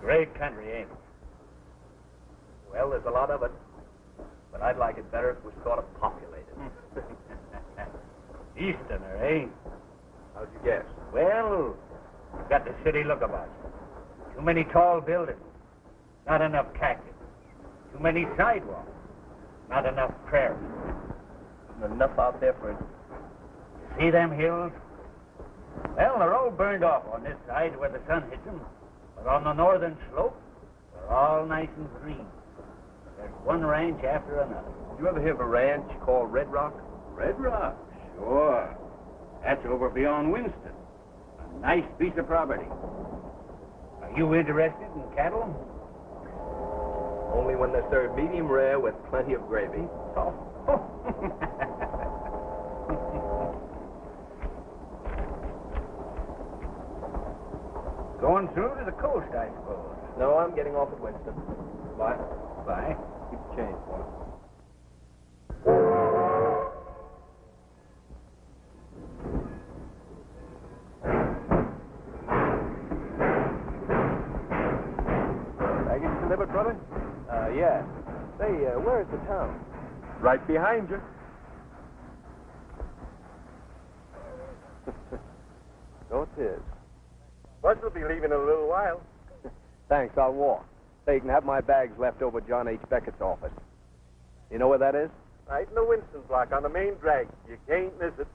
Great country, ain't it? Well, there's a lot of it. But I'd like it better if it was sort of populated. Easterner, eh? How'd you guess? Well, got the city look about you. Too many tall buildings. Not enough cactus. Too many sidewalks. Not enough prairie. Isn't enough out there for it. See them hills? Well, they're all burned off on this side where the sun hits them. But on the northern slope, they're all nice and green. There's one ranch after another. Did you ever hear of a ranch called Red Rock? Red Rock? Sure. That's over beyond Winston. A nice piece of property. Are you interested in cattle? Only when they're served medium rare with plenty of gravy. Oh. Going through to the coast, I suppose. No, I'm getting off at Winston. Bye. Bye. Keep the change, boy. Baggage delivered, brother? Yeah. Say, where's the town? Right behind you. So it is. Bus will be leaving in a little while. Thanks, I'll walk. Say, you can have my bags left over at John H. Beckett's office. You know where that is? Right in the Winston block on the main drag. You can't miss it.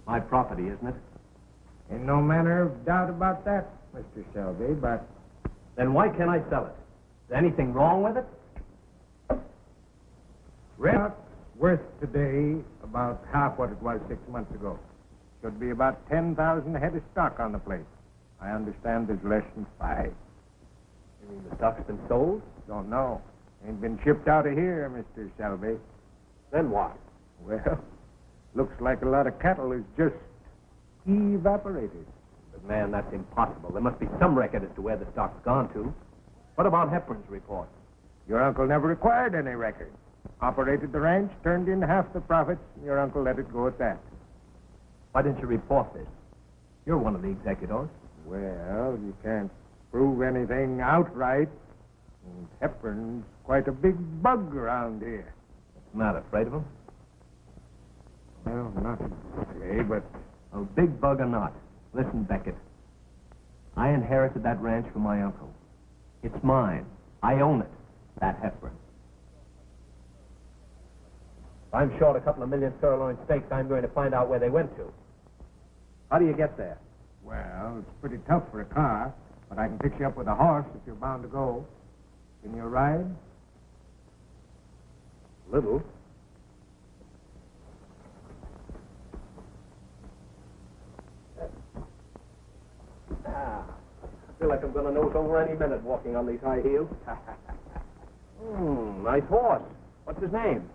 My property, isn't it? Ain't no manner of doubt about that, Mr. Shelby, but... Then why can't I sell it? Is there anything wrong with it? Red's worth today about half what it was 6 months ago. Should be about 10,000 head of stock on the place. I understand there's less than 5. You mean the stock's been sold? Don't know. Ain't been shipped out of here, Mr. Shelby. Then what? Well, looks like a lot of cattle is just evaporated. But, man, that's impossible. There must be some record as to where the stock's gone to. What about Hepburn's report? Your uncle never required any record. Operated the ranch, turned in half the profits, and your uncle let it go at that. Why didn't you report this? You're one of the executors. Well, you can't prove anything outright. And Hepburn's quite a big bug around here. What's the matter, afraid of him? Well, not exactly, but... Well, big bug or not, listen, Beckett. I inherited that ranch from my uncle. It's mine. I own it, that Hepburn. If I'm short a couple of million sirloin steaks, I'm going to find out where they went to. How do you get there? Well, it's pretty tough for a car, but I can fix you up with a horse if you're bound to go. Can you ride? Little. I feel like I'm going to nose over any minute walking on these high heels. Nice horse. What's his name?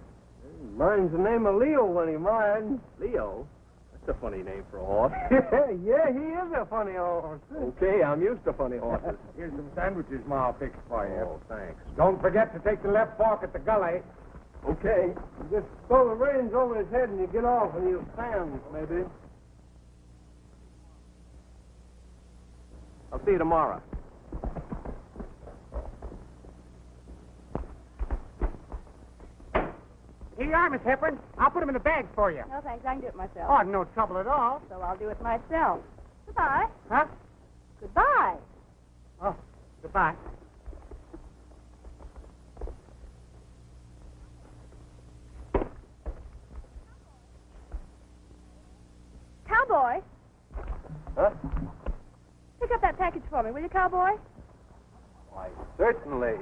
Mine's the name of Leo when he rides. Leo? That's a funny name for a horse. Yeah, he is a funny horse. Okay, I'm used to funny horses. Here's some sandwiches Ma fixed for you. Oh, thanks. Don't forget to take the left fork at the gully. Okay. You just throw the reins over his head and you get off and he'll stand, maybe. I'll see you tomorrow. Here you are, Miss Hepburn. I'll put them in the bag for you. No, thanks. I can do it myself. Oh, no trouble at all. So I'll do it myself. Goodbye. Huh? Goodbye. Oh, goodbye. Cowboy, Huh? pick up that package for me, will you, Cowboy? Why, certainly.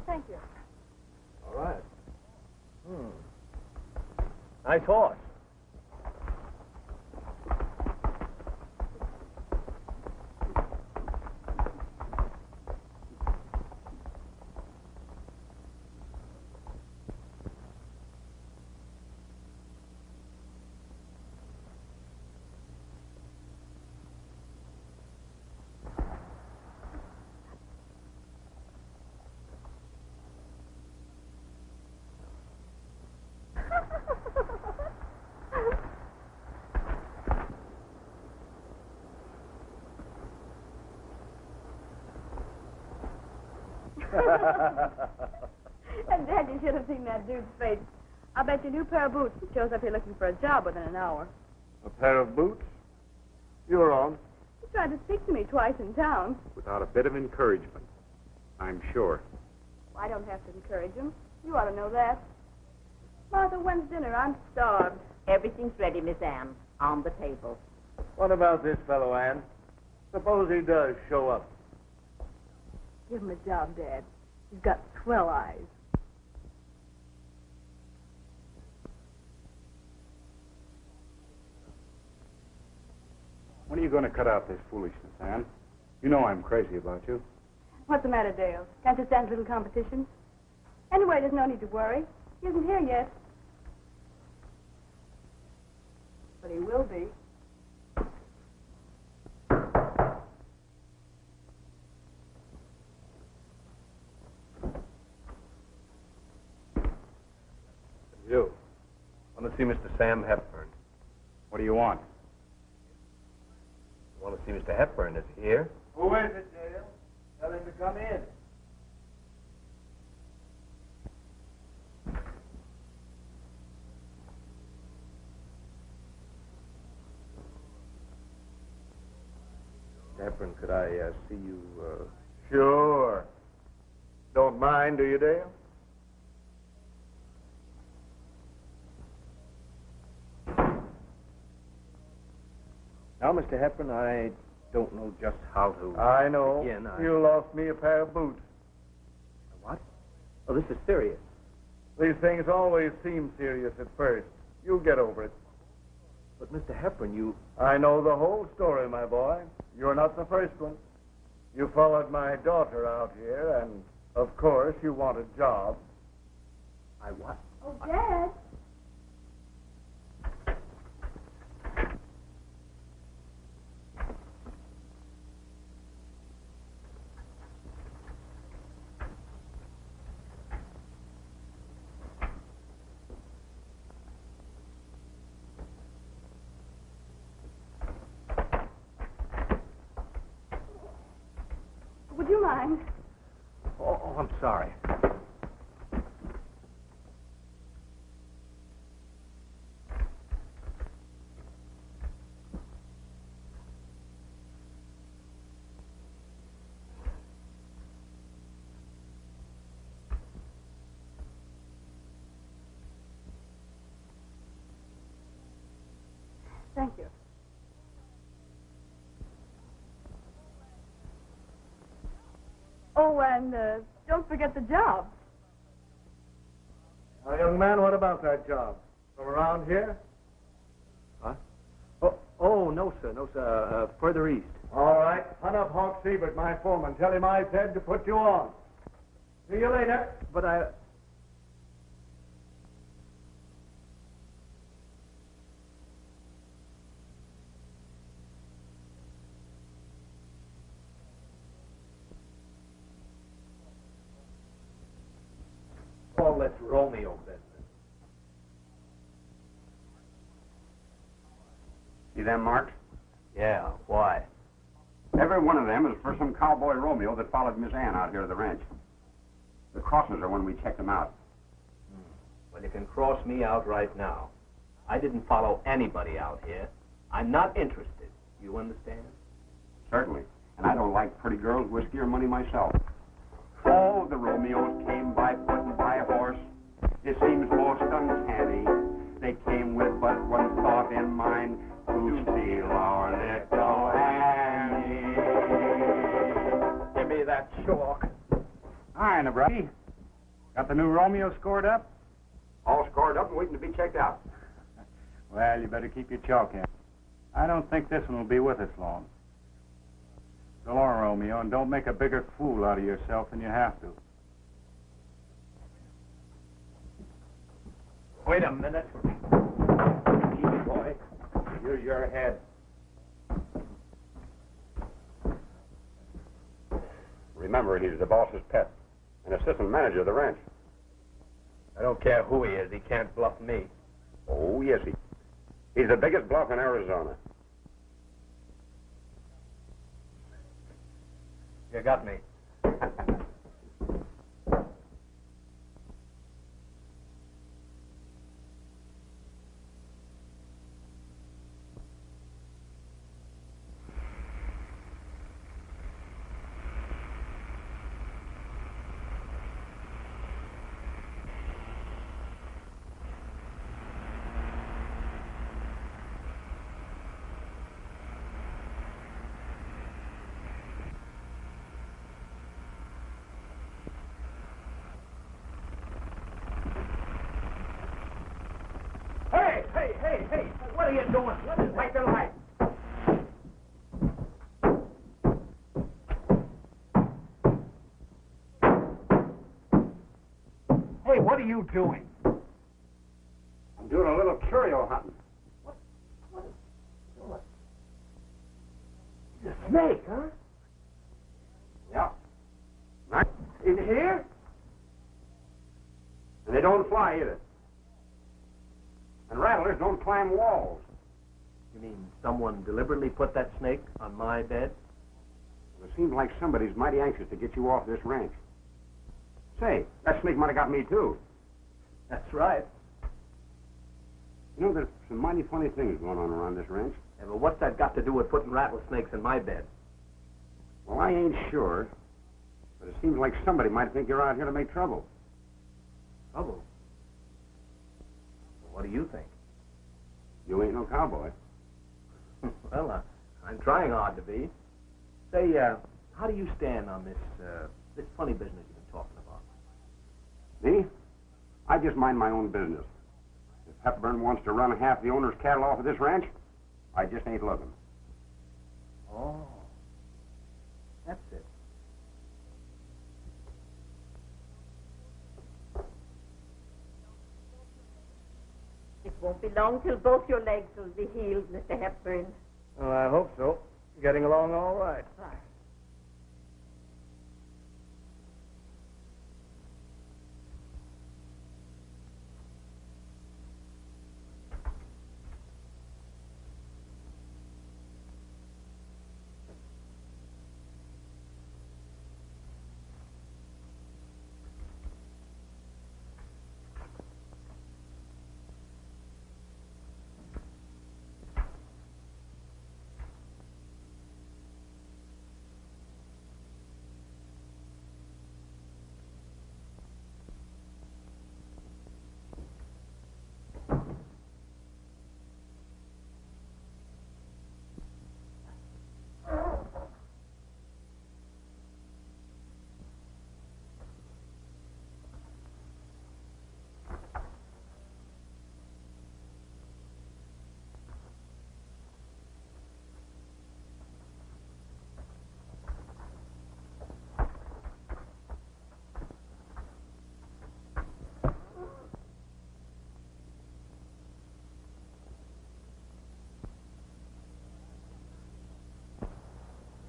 Thank you. All right. Nice horse. And Dad, you should have seen that dude's face. I'll bet you a new pair of boots. He shows up here looking for a job within an hour. A pair of boots? You're on. He tried to speak to me twice in town. Without a bit of encouragement, I'm sure. Well, I don't have to encourage him. You ought to know that. Martha, when's dinner? I'm starved. Everything's ready, Miss Ann. On the table. What about this fellow, Ann? Suppose he does show up. Give him a job, Dad. He's got swell eyes. When are you going to cut out this foolishness, Ann? You know I'm crazy about you. What's the matter, Dale? Can't you stand a little competition? Anyway, there's no need to worry. He isn't here yet. But he will be. You. I want to see Mr. Sam Hepburn. What do you want? I want to see Mr. Hepburn. Is he here? Who is it, Dale? Tell him to come in. Mr. Hepburn, could I see you, Sure. Don't mind, do you, Dale? Now, Mr. Hepburn, I don't know just how to... I know. begin. You lost me a pair of boots. What? Oh, this is serious. These things always seem serious at first. You'll get over it. But, Mr. Hepburn, you... I know the whole story, my boy. You're not the first one. You followed my daughter out here, and, of course, you want a job. I what? Oh, Dad. Would you mind? Oh, I'm sorry. Thank you. Oh, and don't forget the job. Now, young man, what about that job? From around here? Huh? Oh, no, sir. No, sir. Further east. All right. Hunt up Hawk Siebert, my foreman. Tell him I said to put you on. See you later. But I... All this Romeo business. See them marks? Yeah, why? Every one of them is for some cowboy Romeo that followed Miss Ann out here to the ranch. The crosses are when we checked them out. Well, you can cross me out right now. I didn't follow anybody out here. I'm not interested. You understand? Certainly. And I don't like pretty girls, whiskey, or money myself. Oh, the Romeos came by foot and by horse. It seems most uncanny. They came with but one thought in mind, to steal our little Annie. Give me that chalk. Hi, Nebraska. Got the new Romeo scored up? All scored up and waiting to be checked out. Well, you better keep your chalk in. I don't think this one will be with us long. So long, Romeo, and don't make a bigger fool out of yourself than you have to. Wait a minute. Keep it, boy. Use your head. Remember, he's the boss's pet, an assistant manager of the ranch. I don't care who he is. He can't bluff me. Oh, yes, he's the biggest bluff in Arizona. You got me. Hey, what are you doing? What is like the light? Hey, what are you doing? I'm doing a little curio hunting. It's a snake, huh? Yeah. Right. In here? And they don't fly either. And rattlers don't climb walls. You mean someone deliberately put that snake on my bed? Well, it seems like somebody's mighty anxious to get you off this ranch. Say, that snake might have got me, too. That's right. You know, there's some mighty funny things going on around this ranch. Yeah, but what's that got to do with putting rattlesnakes in my bed? Well, I ain't sure. But it seems like somebody might think you're out here to make trouble. Trouble? What do you think? You ain't no cowboy. Well, I'm trying hard to be. Say, how do you stand on this funny business you've been talking about? Me? I just mind my own business. If Hepburn wants to run half the owner's cattle off of this ranch, I just ain't looking. Oh. That's it. It won't be long till both your legs will be healed, Mr. Hepburn. Oh, I hope so. Getting along all right.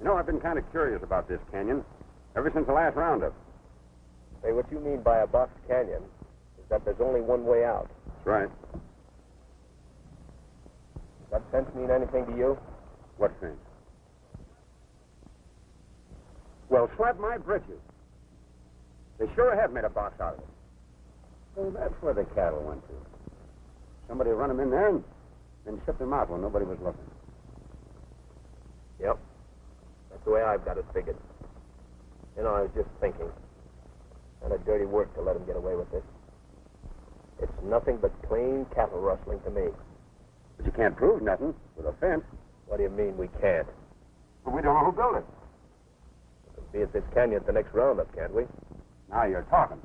You know, I've been kind of curious about this canyon ever since the last roundup. Say, what you mean by a box canyon is that there's only one way out. That's right. Does that sense mean anything to you? What thing? Well, slap my britches. They sure have made a box out of it. So that's where the cattle went to. Somebody run them in there and then shipped them out when nobody was looking. Yep. That's the way I've got it figured. You know, I was just thinking. Kind of dirty work to let him get away with this. It's nothing but plain cattle rustling to me. But you can't prove nothing with a fence. What do you mean we can't? Well, we don't know who built it. We can be at this canyon at the next roundup, can't we? Now you're talking.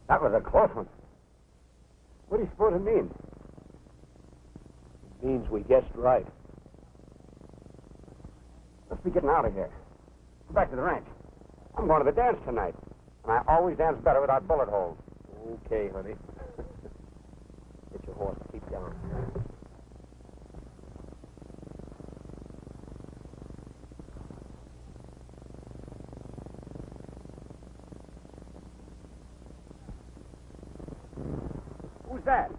That was a close one. What do you suppose it means? It means we guessed right. Let's be getting out of here. Go back to the ranch. I'm going to the dance tonight. And I always dance better without bullet holes. Okay, honey. Get your horse. Keep down. Who's that?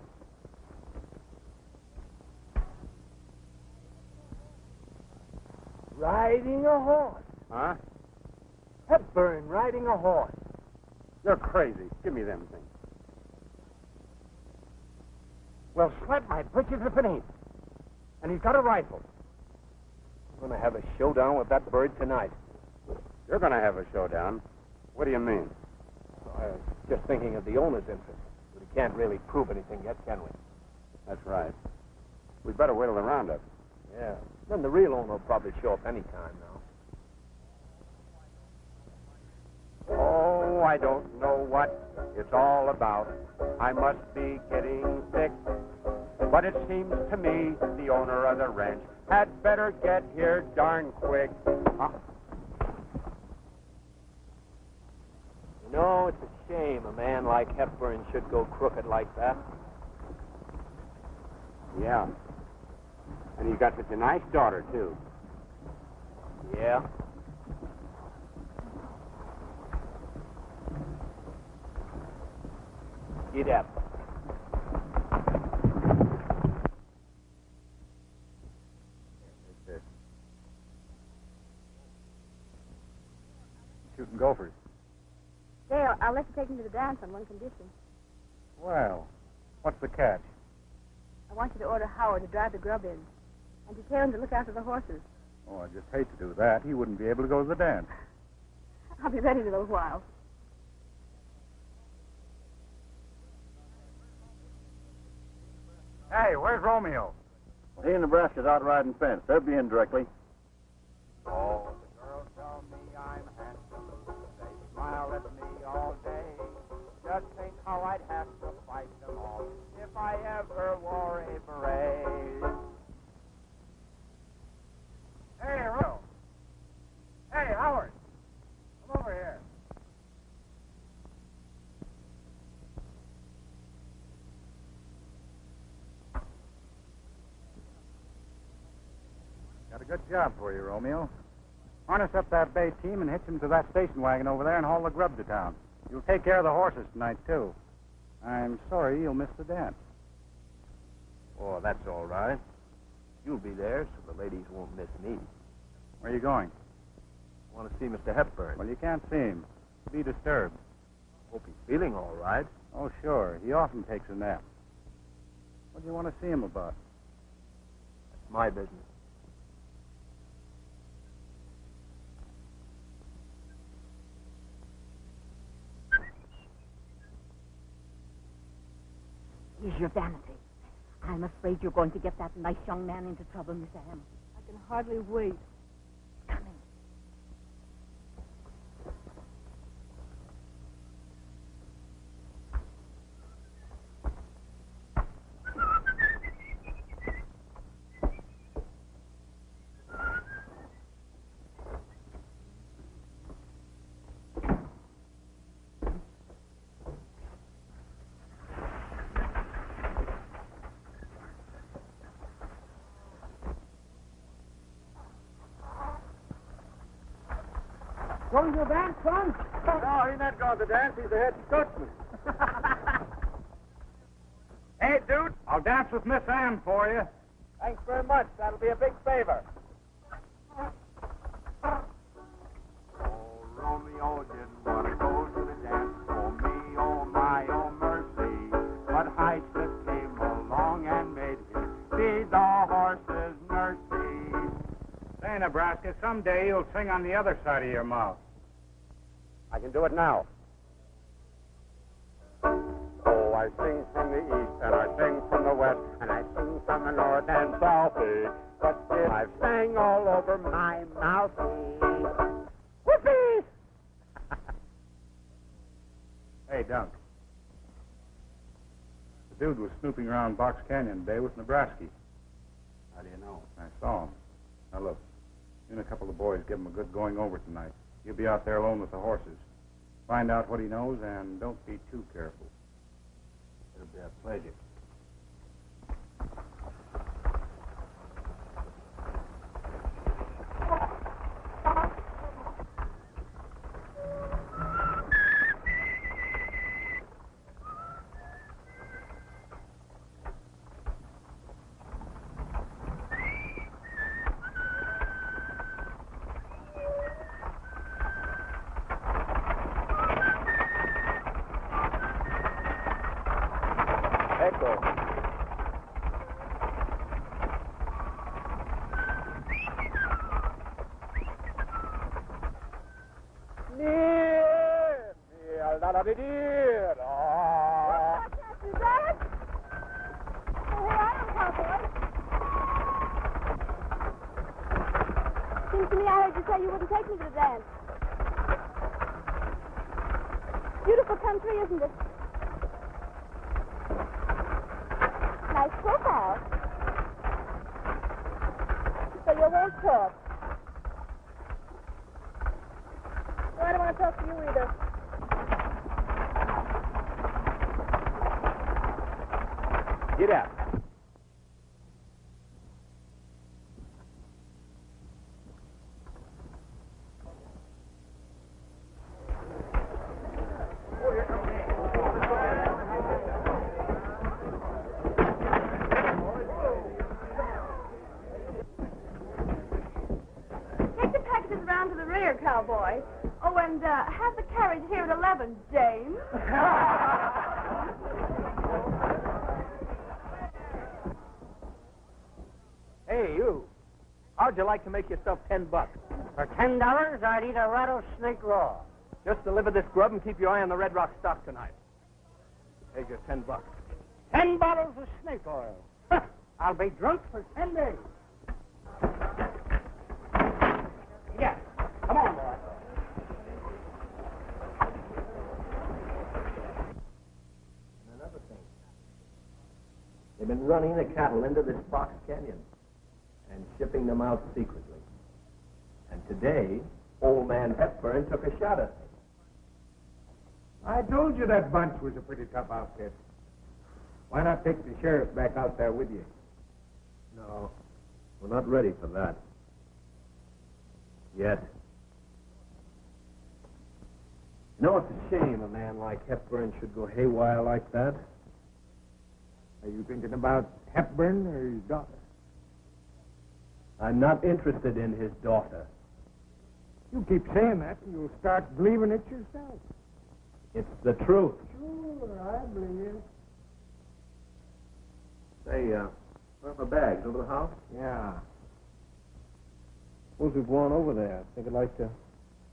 Riding a horse. Huh? Hepburn riding a horse. You're crazy. Give me them things. Well, slap my britches if it ain't. And he's got a rifle. We're going to have a showdown with that bird tonight. You're going to have a showdown. What do you mean? I was just thinking of the owner's interest. But we can't really prove anything yet, can we? That's right. We'd better wait till the roundup. Yeah. Then the real owner will probably show up any time now. Oh, I don't know what it's all about. I must be getting sick. But it seems to me the owner of the ranch had better get here darn quick. You know, it's a shame a man like Hepburn should go crooked like that. Yeah. And you got such a nice daughter, too. Yeah. Get up. Shooting gophers. Dale, I'll let you take him to the dance on one condition. Well, what's the catch? I want you to order Howard to drive the grub in and to tell him to look after the horses. Oh, I just hate to do that. He wouldn't be able to go to the dance. I'll be ready in a little while. Hey, where's Romeo? Well, he and Nebraska's out riding fence. They'll be in directly. Oh, the girls tell me I'm handsome. They smile at me all day. Just think how I'd have to fight them all if I ever wore a beret. Hey, Romeo. Hey, Howard. Come over here. Got a good job for you, Romeo. Harness up that bay team and hitch him to that station wagon over there and haul the grub to town. You'll take care of the horses tonight, too. I'm sorry you'll miss the dance. Oh, that's all right. You'll be there, so the ladies won't miss me. Where are you going? I want to see Mr. Hepburn. Well, you can't see him. Be disturbed. Hope he's feeling all right. Oh, sure. He often takes a nap. What do you want to see him about? That's my business. Here's your vanity. I'm afraid you're going to get that nice young man into trouble, Miss Anne. I can hardly wait. Coming. Going to the dance, son? No, he's not going to dance. He's the head coachman. Hey, dude, I'll dance with Miss Ann for you. Thanks very much. That'll be a big favor. Oh, Romeo didn't want to go to the dance. Oh, me, oh, my, oh, mercy. But Highcliffe came along and made him be the horse's nursey. Say, Nebraska, someday you'll sing on the other side of your mouth. I can do it now. Oh, I sing from the east, and I sing from the west, and I sing from the north and southie. But still, I've sang all over my mouthie. Whoopee! Hey, Dunk. The dude was snooping around Box Canyon today with Nebraska. How do you know? I saw him. Now, look, you and a couple of boys give him a good going over tonight. He'll be out there alone with the horses. Find out what he knows, and don't be too careful. It'll be a pleasure. Seems to me I heard you say you wouldn't take me to the dance. Beautiful country, isn't it? Nice profile. So you won't talk. Well, I don't want to talk to you either. Get out. Take the packages around to the rear, cowboy. Oh, and have the carriage here at 11, James. Hey, you. How'd you like to make yourself $10? For $10, I'd eat a rattlesnake raw. Just deliver this grub and keep your eye on the Red Rock stock tonight. Here's your $10. 10 bottles of snake oil. I'll be drunk for 10 days. Yeah. Come on, boy. And another thing. They've been running the cattle into this Fox Canyon and shipping them out secretly. And today, old man Hepburn took a shot at me. I told you that bunch was a pretty tough outfit. Why not take the sheriff back out there with you? No, we're not ready for that. Yet. You know, it's a shame a man like Hepburn should go haywire like that. Are you thinking about Hepburn or his daughter? I'm not interested in his daughter. You keep saying that, and you'll start believing it yourself. It's the truth. Sure, I believe you. Say, where are my bags? Over the house? Yeah. Suppose we've gone over there. I think I'd like to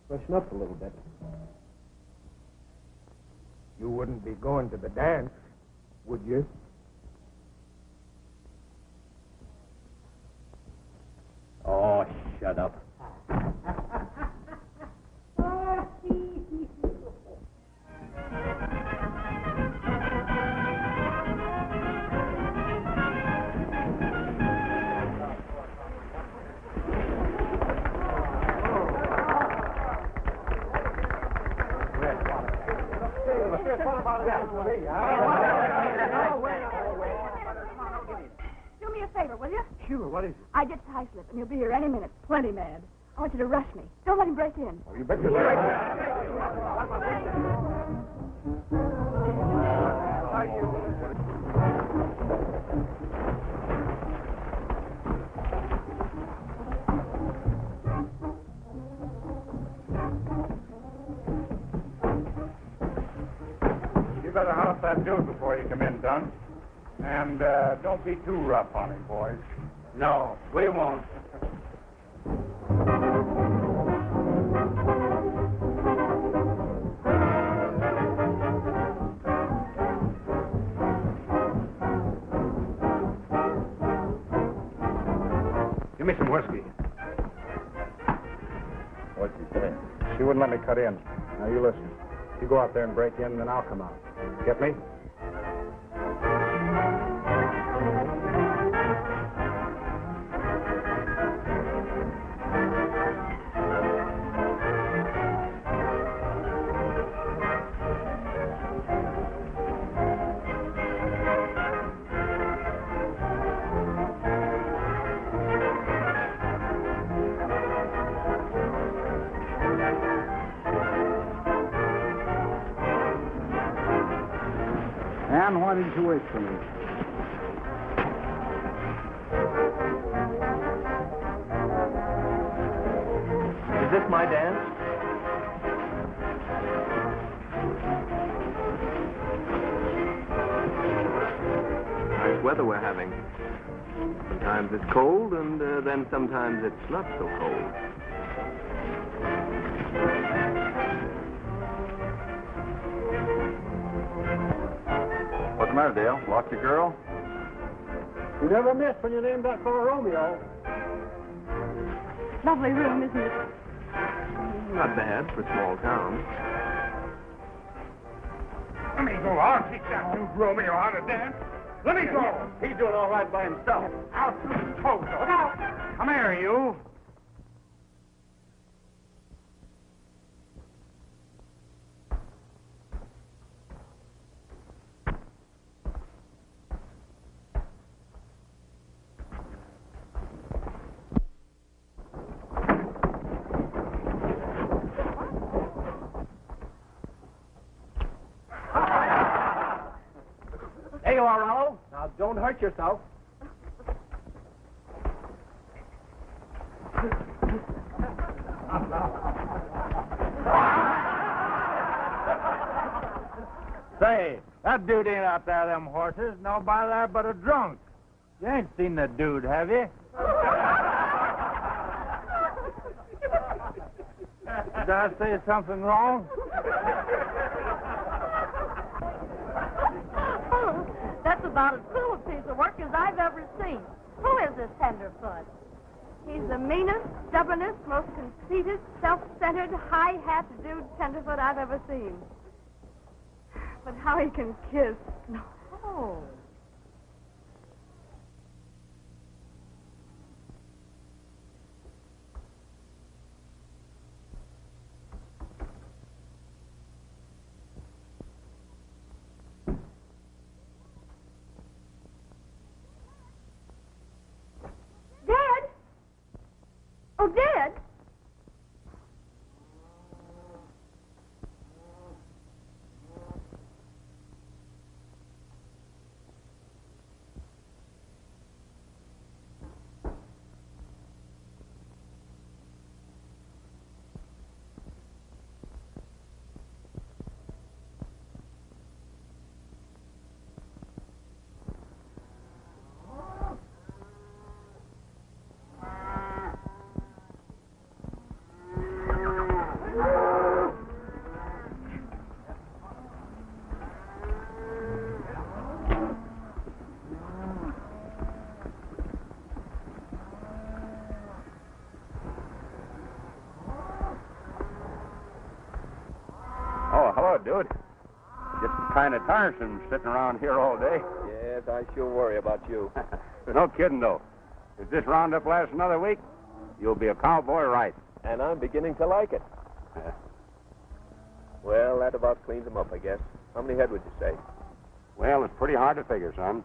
freshen up a little bit. You wouldn't be going to the dance, would you? Oh, shut up. Do me a favor, will you? Sure, what is it? I get tie slip, and he'll be here any minute. Plenty mad. I want you to rush me. Don't let him break in. Oh, you bet you're You better hunt up that dude before you come in, Dunn. And don't be too rough on him, boys. No, we won't. Give me some whiskey. What'd you say? She wouldn't let me cut in. Now, you listen. You go out there and break in, then I'll come out. Get me? And why didn't you wait for me? Is this my dance? Nice weather we're having. Sometimes it's cold, and then sometimes it's not so cold. What's the matter, Dale? Lost your girl? You never miss when you name that for Romeo. lovely room, isn't it? Not bad for a small town. Let me go. I'll teach that dude Romeo how to dance. Let me go. He's doing all right by himself. Out through his toes. Look out. Come here, you. There you are, Rollo. Now, don't hurt yourself. Say, that dude ain't out there, them horses. Nobody there but a drunk. You ain't seen the dude, have you? Did I say something wrong? That's about as cool a piece of work as I've ever seen. Who is this tenderfoot? He's the meanest, stubbornest, most conceited, self-centered, high-hat dude tenderfoot I've ever seen. But how he can kiss. Oh. Dad? Oh, Dad? Hello, dude. Gets kind of tiresome sitting around here all day. Yes, I sure worry about you. No kidding, though. If this roundup lasts another week, you'll be a cowboy right. And I'm beginning to like it. Well, that about cleans them up, I guess. How many head would you say? Well, it's pretty hard to figure, son.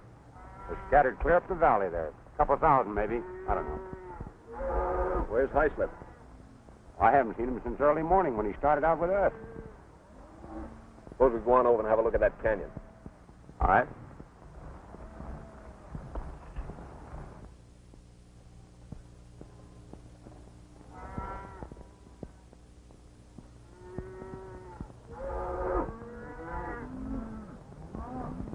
They're scattered clear up the valley there. A couple thousand, maybe. I don't know. Where's Highslip? I haven't seen him since early morning when he started out with us. Suppose we go on over and have a look at that canyon. All right.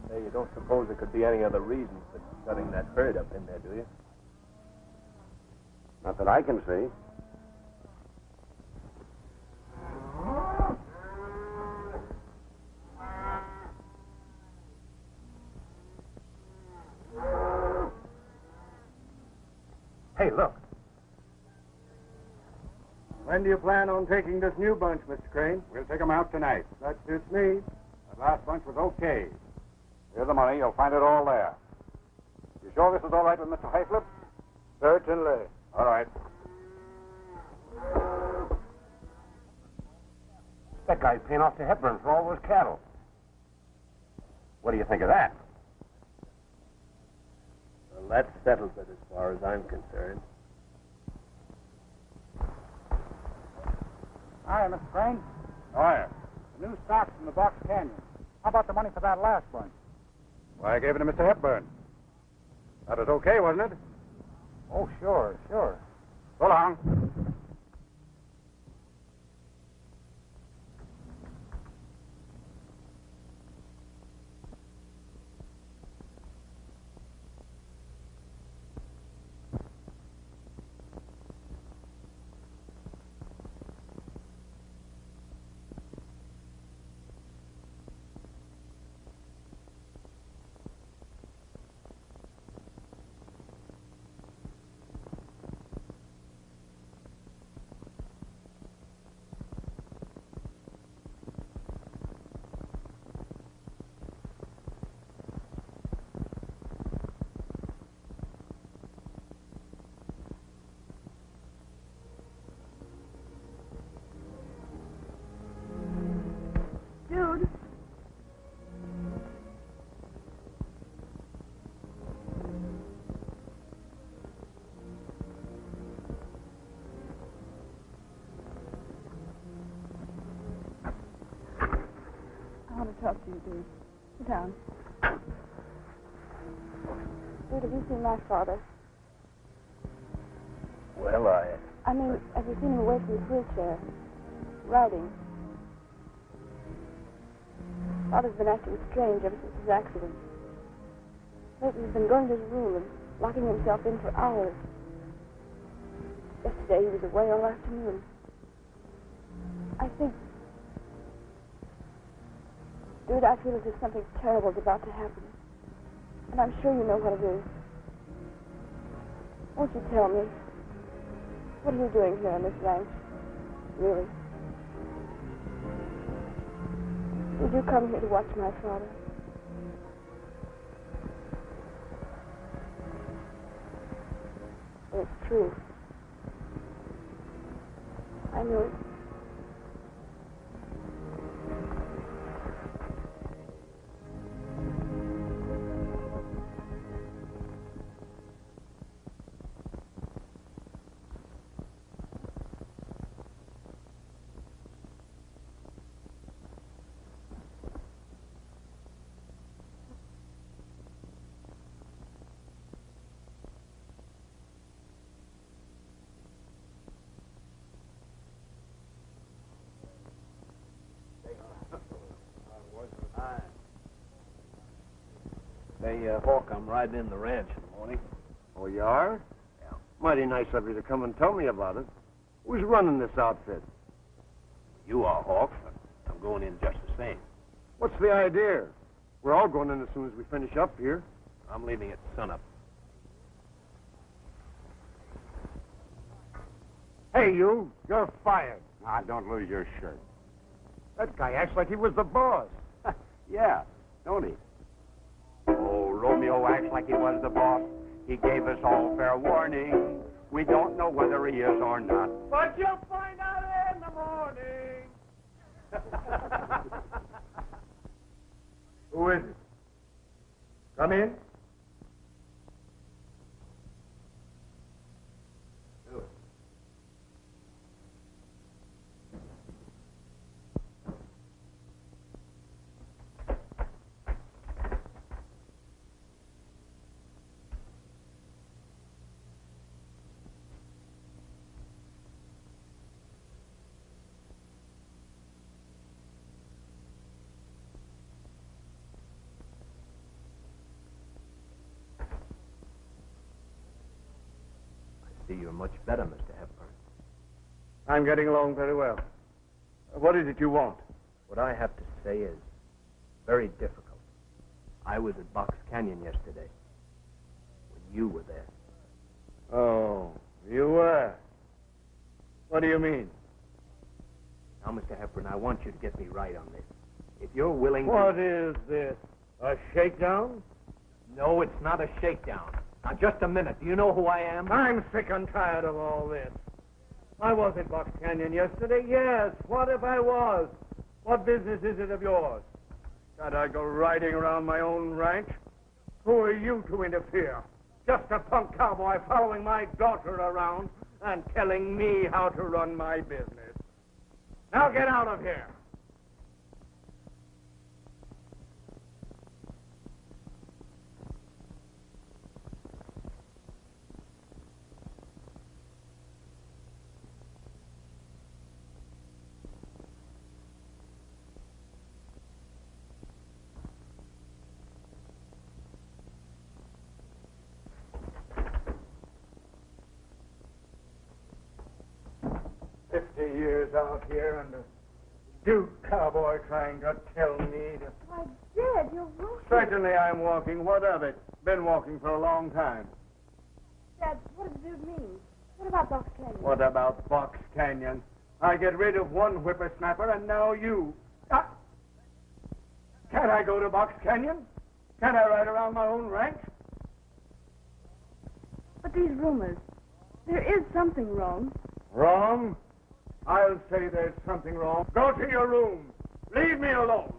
Hey, you don't suppose there could be any other reason for shutting that herd up in there, do you? Not that I can see. Hey, look. When do you plan on taking this new bunch, Mr. Crane? We'll take them out tonight. That suits me. That last bunch was okay. Here's the money. You'll find it all there. You sure this is all right with Mr. Highslip? Certainly. All right. That guy's paying off to Hepburn for all those cattle. What do you think of that? Well, that settles it as far as I'm concerned. Hi, Mr. Crane. Hiya. The new stock's from the Box Canyon. How about the money for that last bunch? Why, I gave it to Mr. Hepburn. That was okay, wasn't it? Oh, sure. So long. talk to you, dude. Sit down. Dude, have you seen my father? Well, I mean, have you seen him away from his wheelchair? Riding. Father's been acting strange ever since his accident. Lately, he's been going to his room and locking himself in for hours. Yesterday, he was away all afternoon. I think... Dude, I feel as if something terrible is about to happen. And I'm sure you know what it is. Won't you tell me? What are you doing here on this ranch? Really? Did you come here to watch my father? It's true. I know it. Hey, Hawk, I'm riding in the ranch in the morning. Oh, you are? Yeah. Mighty nice of you to come and tell me about it. Who's running this outfit? You are, Hawk, but I'm going in just the same. What's the idea? We're all going in as soon as we finish up here. I'm leaving at sunup. Hey, you're fired. Ah, don't lose your shirt. That guy acts like he was the boss. Yeah, don't he? Oh, Romeo acts like he was the boss. He gave us all fair warning. We don't know whether he is or not. But you'll find out in the morning. Who is it? Come in. You're much better, Mr. Hepburn. I'm getting along very well. What is it you want? What I have to say is very difficult. I was at Box Canyon yesterday when you were there. Oh, you were? What do you mean? Now, Mr. Hepburn, I want you to get me right on this. If you're willing What to... is this? A shakedown? No, it's not a shakedown. Now, just a minute. Do you know who I am? I'm sick and tired of all this. I was at Box Canyon yesterday, yes. What if I was? What business is it of yours? Can't I go riding around my own ranch? Who are you to interfere? Just a punk cowboy following my daughter around and telling me how to run my business. Now get out of here. Years out here and a Duke cowboy trying to tell me to... Why, Dad, you're walking. Certainly I'm walking. What of it? Been walking for a long time. Dad, what does it mean? What about Box Canyon? What about Box Canyon? I get rid of one whippersnapper and now you. Can't I go to Box Canyon? Can't I ride around my own ranch? But these rumors, there is something wrong. Wrong? I'll say there's something wrong. Go to your room. Leave me alone.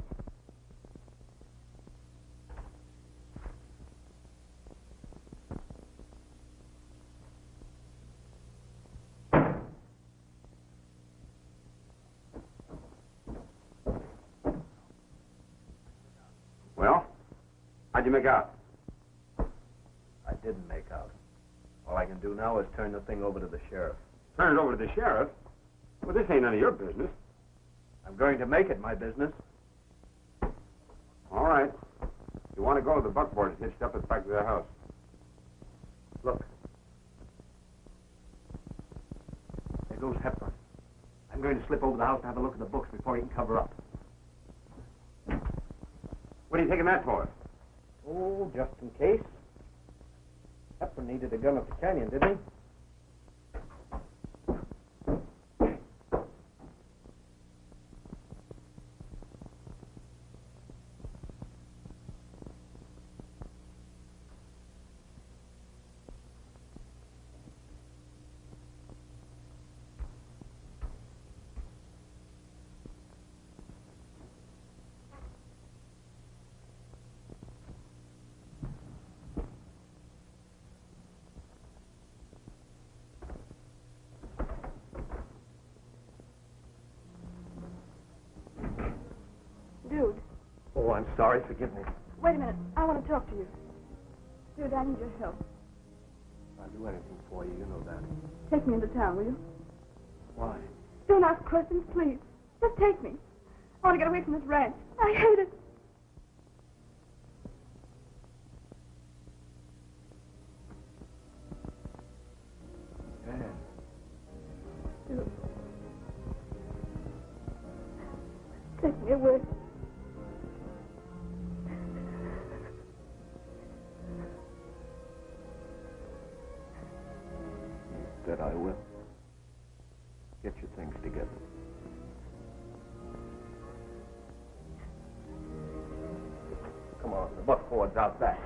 make out? I didn't make out. All I can do now is turn the thing over to the sheriff. Turn it over to the sheriff? Well, this ain't none of your business. I'm going to make it my business. All right. You want to go to the buckboard hitched up at the back of their house. Look. There goes Hepburn. I'm going to slip over the house to have a look at the books before he can cover up. What are you taking that for? Oh, just in case. Hepburn needed a gun at the canyon, didn't he? Dude. Oh, I'm sorry. Forgive me. Wait a minute. I want to talk to you. Dude, I need your help. I'll do anything for you. You know that. Take me into town, will you? Why? Don't ask questions, please. Just take me. I want to get away from this ranch. I hate it. Yeah. Dude. Take me away. That I will. Get your things together. Come on, the buckboard's out back.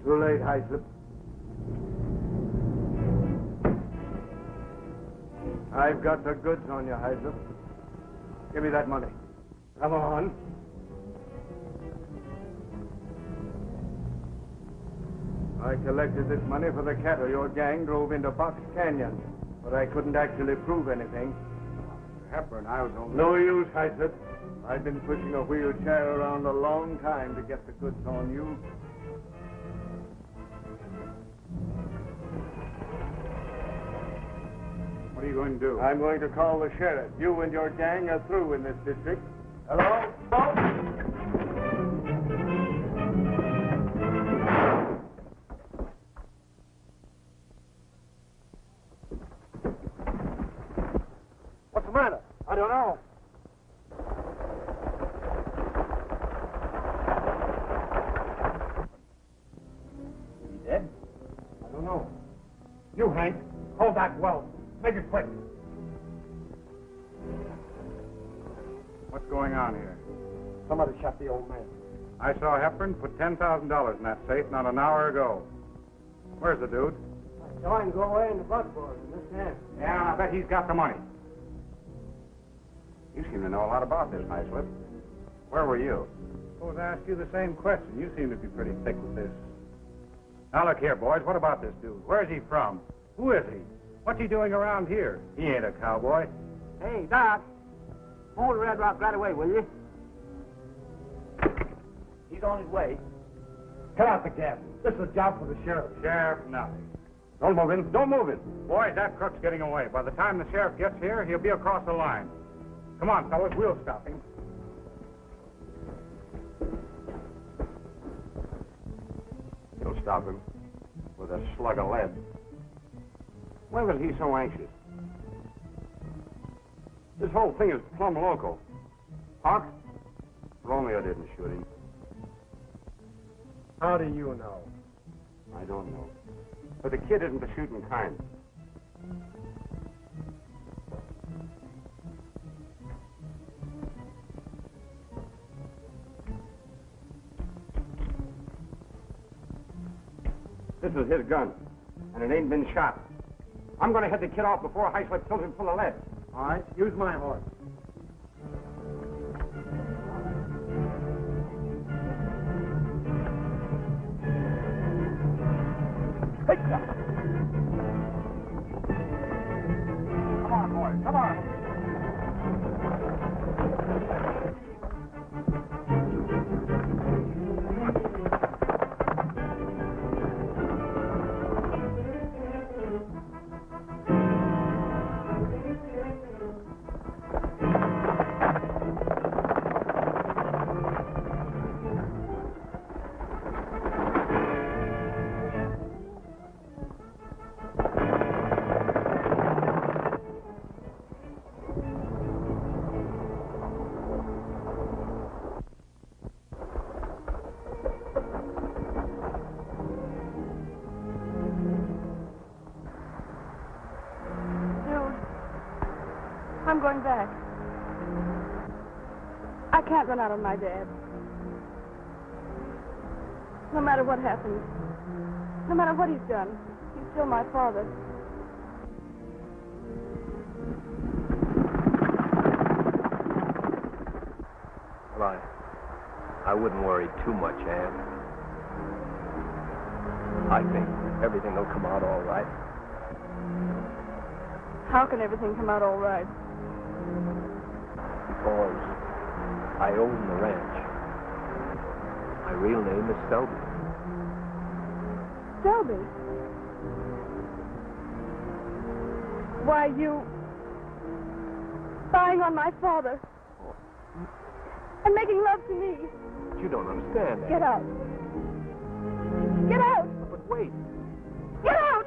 Too late, Hyslop. I've got the goods on you, Hyslop. Give me that money. Come on. I collected this money for the cattle your gang drove into Box Canyon, but I couldn't actually prove anything. Hepburn, I was only... No use, Hyslop. I've been pushing a wheelchair around a long time to get the goods on you. What are you going to do? I'm going to call the sheriff. You and your gang are through in this district. Hello? What's the matter? I don't know. He dead? I don't know. You, Hank, hold that well. Make it quick. What's going on here? Somebody shot the old man. I saw Hepburn put $10,000 in that safe not an hour ago. Where's the dude? I saw him go away in the buckboard in this hand. Yeah, I bet he's got the money. You seem to know a lot about this, Hyslop. Where were you? I was ask you the same question. You seem to be pretty thick with this. Now, look here, boys. What about this dude? Where's he from? Who is he? What's he doing around here? He ain't a cowboy. Hey, Doc. Hold the Red Rock right away, will you? He's on his way. Cut out the gap. This is a job for the sheriff. Sheriff, nothing. Don't move in. Don't move in. Boys, that crook's getting away. By the time the sheriff gets here, he'll be across the line. Come on, fellas. We'll stop him. You'll stop him with a slug of lead. Why was he so anxious? This whole thing is plumb local. Hawk? Romeo didn't shoot him. How do you know? I don't know. But the kid isn't the shooting kind. This is his gun, and it ain't been shot. I'm going to head the kid off before Highslip fills him full of lead. All right, use my horse. Come on, boys, come on. I'm going back. I can't run out on my dad. No matter what happens, no matter what he's done, he's still my father. Well, I wouldn't worry too much, Ann. I think everything will come out all right. How can everything come out all right? Because I own the ranch. My real name is Selby. Selby? Why, you... spying on my father. And making love to me. But you don't understand that. Get out. Get out! But wait. Get out!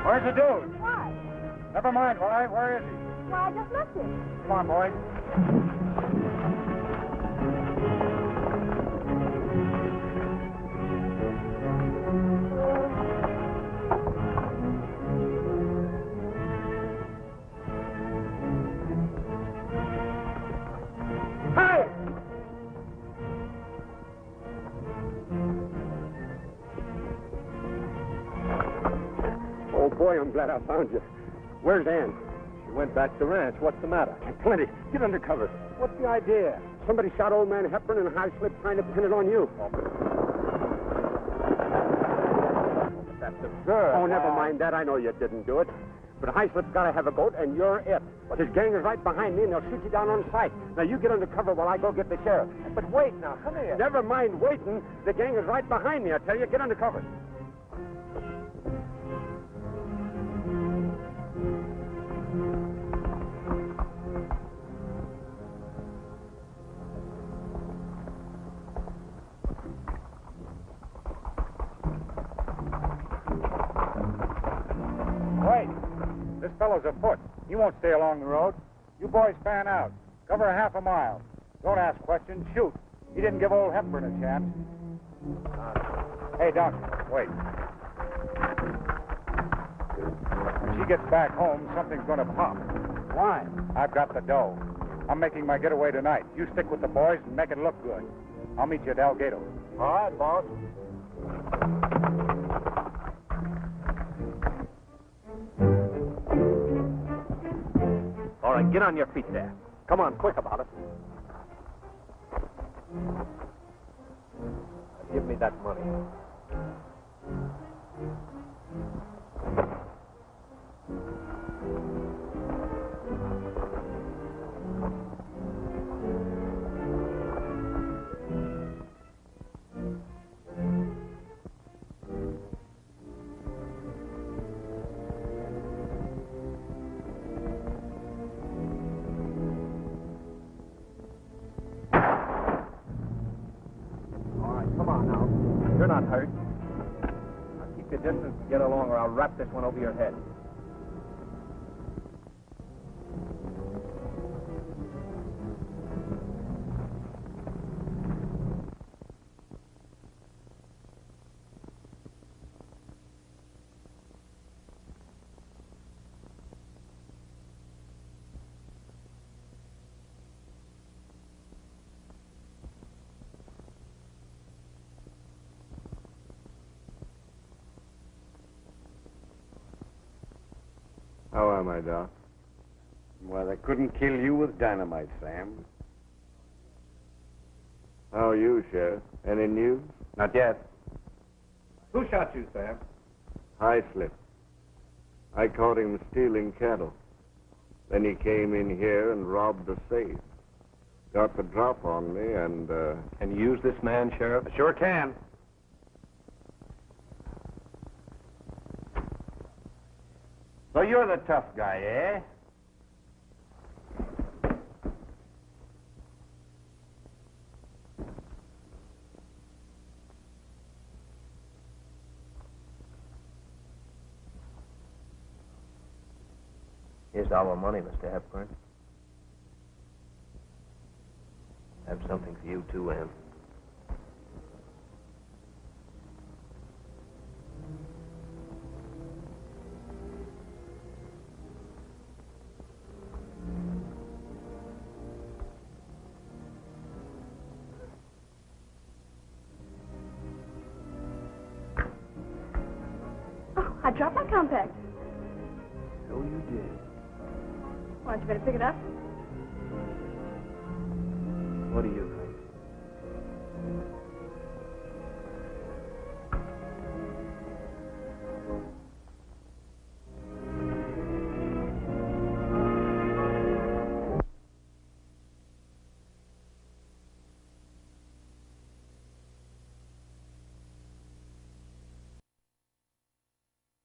Where's the dude? Why? Never mind, why? Where is he? Why, I just left him. Come on, boys. Hey! Oh, boy, I'm glad I found you. Where's Ann? She went back to the ranch. What's the matter? Plenty. Get under cover. What's the idea? Somebody shot old man Hepburn in a high slip trying to pin it on you. That's absurd. Oh, never mind that. I know you didn't do it. But Highslip's got to have a goat, and you're it. His gang is right behind me, and they'll shoot you down on sight. Now, you get under cover while I go get the sheriff. But wait now, come here. Never mind waiting. The gang is right behind me, I tell you. Get under cover. Wait. This fellow's afoot. He won't stay along the road. You boys fan out. Cover a half a mile. Don't ask questions. Shoot. He didn't give old Hepburn a chance. Hey, Doc, wait. When she gets back home, something's going to pop. Why? I've got the dough. I'm making my getaway tonight. You stick with the boys and make it look good. I'll meet you at Delgado. All right, boss. All right, get on your feet there. Come on, quick about it. Give me that money. You're not hurt. Now keep your distance and get along, or I'll wrap this one over your head. How am I, Doc? Well, they couldn't kill you with dynamite, Sam. How are you, Sheriff? Any news? Not yet. Who shot you, Sam? High slip. I caught him stealing cattle. Then he came in here and robbed the safe. Got the drop on me and, Can you use this man, Sheriff? I sure can. So you're the tough guy, eh? Here's our money, Mr. Hepburn. I have something for you, too, Ann. Oh, I dropped my compact. So you did. Why don't you better pick it up? What do you think?